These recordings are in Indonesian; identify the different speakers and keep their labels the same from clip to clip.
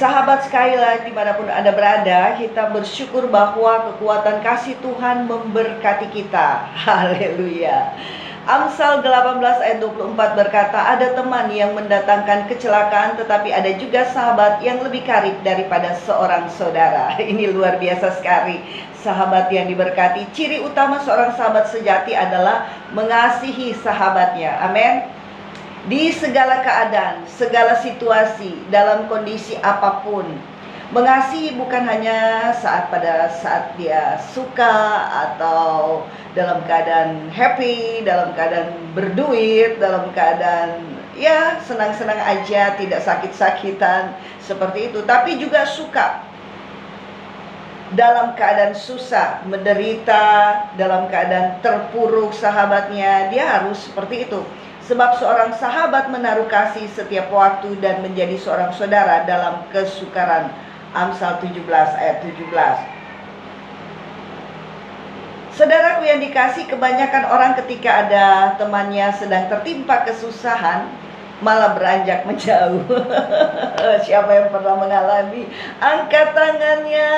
Speaker 1: Sahabat, sekali lagi dimanapun Anda berada, kita bersyukur bahwa kekuatan kasih Tuhan memberkati kita. Haleluya. Amsal 18 ayat 24 berkata, ada teman yang mendatangkan kecelakaan, tetapi ada juga sahabat yang lebih karib daripada seorang saudara. Ini luar biasa sekali. Sahabat yang diberkati, ciri utama seorang sahabat sejati adalah mengasihi sahabatnya. Amin. Di segala keadaan, segala situasi, dalam kondisi apapun, mengasihi bukan hanya pada saat dia suka atau dalam keadaan happy, dalam keadaan berduit, dalam keadaan ya senang-senang aja, tidak sakit-sakitan seperti itu, tapi juga suka dalam keadaan susah, menderita, dalam keadaan terpuruk sahabatnya, dia harus seperti itu. Sebab seorang sahabat menaruh kasih setiap waktu dan menjadi seorang saudara dalam kesukaran. Amsal 17 ayat 17. Saudaraku yang dikasih, kebanyakan orang ketika ada temannya sedang tertimpa kesusahan, malah beranjak menjauh. Siapa yang pernah mengalami? Angkat tangannya.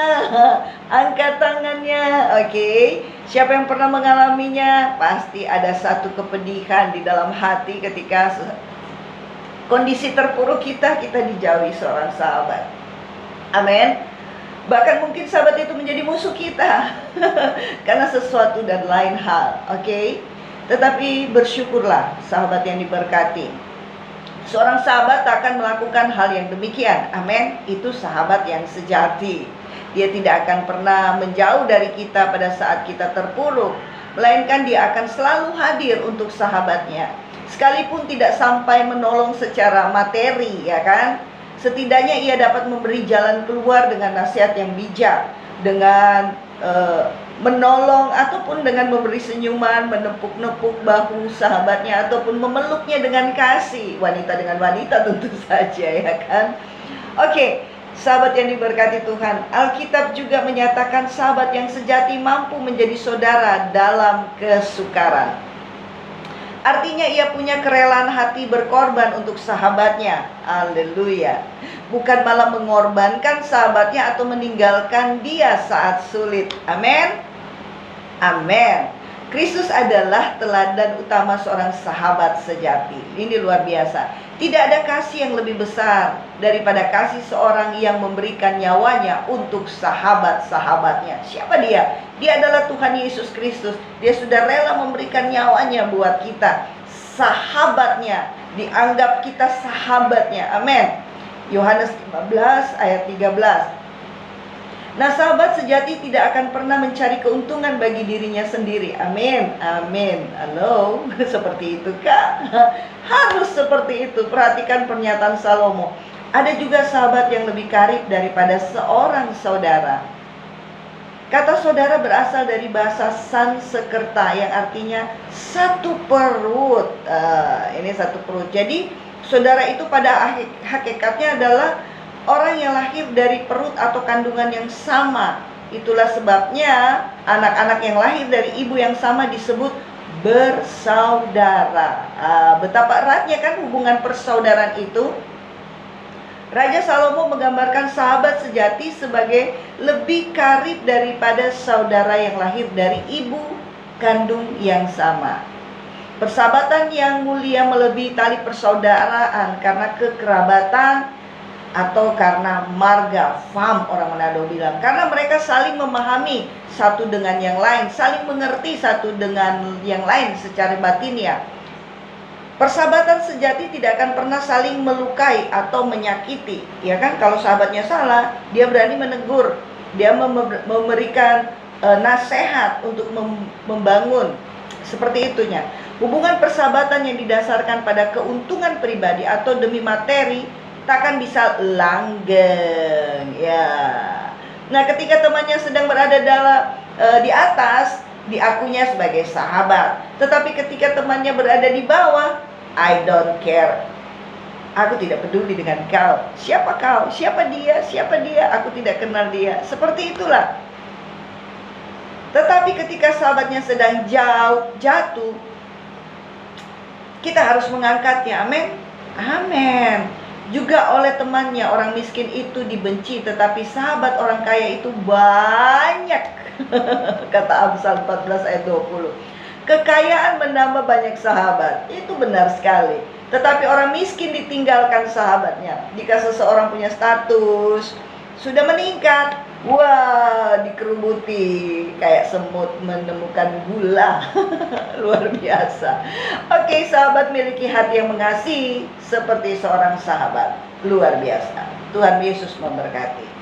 Speaker 1: Angkat tangannya. Oke. Siapa yang pernah mengalaminya? Pasti ada satu kepedihan di dalam hati ketika kondisi terpuruk kita dijauhi seorang sahabat. Amin. Bahkan mungkin sahabat itu menjadi musuh kita karena sesuatu dan lain hal. Oke. Tetapi bersyukurlah sahabat yang diberkati. Seorang sahabat tak akan melakukan hal yang demikian. Amin. Itu sahabat yang sejati. Dia tidak akan pernah menjauh dari kita pada saat kita terpuruk, melainkan dia akan selalu hadir untuk sahabatnya. Sekalipun tidak sampai menolong secara materi, ya kan? Setidaknya ia dapat memberi jalan keluar dengan nasihat yang bijak, dengan menolong ataupun dengan memberi senyuman, menepuk-nepuk bahu sahabatnya ataupun memeluknya dengan kasih. Wanita dengan wanita tentu saja, ya kan? Oke. Sahabat yang diberkati Tuhan, Alkitab juga menyatakan sahabat yang sejati mampu menjadi saudara dalam kesukaran. Artinya ia punya kerelaan hati berkorban untuk sahabatnya. Haleluya. Bukan malah mengorbankan sahabatnya atau meninggalkan dia saat sulit. Amin. Amin. Kristus adalah teladan utama seorang sahabat sejati. Ini luar biasa. Tidak ada kasih yang lebih besar daripada kasih seorang yang memberikan nyawanya untuk sahabat-sahabatnya. Siapa dia? Dia adalah Tuhan Yesus Kristus. Dia sudah rela memberikan nyawanya buat kita. Sahabatnya, dianggap kita sahabatnya. Amin. Yohanes 15 ayat 13. Nah, sahabat sejati tidak akan pernah mencari keuntungan bagi dirinya sendiri. Amin. Amin. Halo. Seperti itu, Kak. Harus seperti itu. Perhatikan pernyataan Salomo. Ada juga sahabat yang lebih karib daripada seorang saudara. Kata saudara berasal dari bahasa Sansekerta yang artinya satu perut. Ini satu perut. Jadi saudara itu pada hakikatnya adalah orang yang lahir dari perut atau kandungan yang sama. Itulah sebabnya anak-anak yang lahir dari ibu yang sama disebut bersaudara. Betapa eratnya kan hubungan persaudaraan itu. Raja Salomo menggambarkan sahabat sejati sebagai lebih karib daripada saudara yang lahir dari ibu kandung yang sama. Persahabatan yang mulia melebihi tali persaudaraan karena kekerabatan atau karena marga, fam orang Manado bilang. Karena mereka saling memahami satu dengan yang lain, saling mengerti satu dengan yang lain secara batinnya. Persahabatan sejati tidak akan pernah saling melukai atau menyakiti, ya kan? Kalau sahabatnya salah, dia berani menegur, dia memberikan nasihat untuk membangun. Seperti itunya. Hubungan persahabatan yang didasarkan pada keuntungan pribadi atau demi materi takkan bisa langgeng, ya. Nah, ketika temannya sedang berada di atas, diakunya sebagai sahabat. Tetapi ketika temannya berada di bawah, I don't care. Aku tidak peduli dengan kau. Siapa kau? Siapa dia? Siapa dia? Aku tidak kenal dia. Seperti itulah. Tetapi ketika sahabatnya sedang jatuh, kita harus mengangkatnya. Amin. Amin. Juga oleh temannya orang miskin itu dibenci, tetapi sahabat orang kaya itu banyak. Kata Amsal 14 ayat 20. Kekayaan menambah banyak sahabat, itu benar sekali. Tetapi orang miskin ditinggalkan sahabatnya. Jika seseorang punya status, sudah meningkat, wah, dikerubuti kayak semut menemukan gula. Luar biasa. Oke, sahabat miliki hati yang mengasihi seperti seorang sahabat. Luar biasa. Tuhan Yesus memberkati.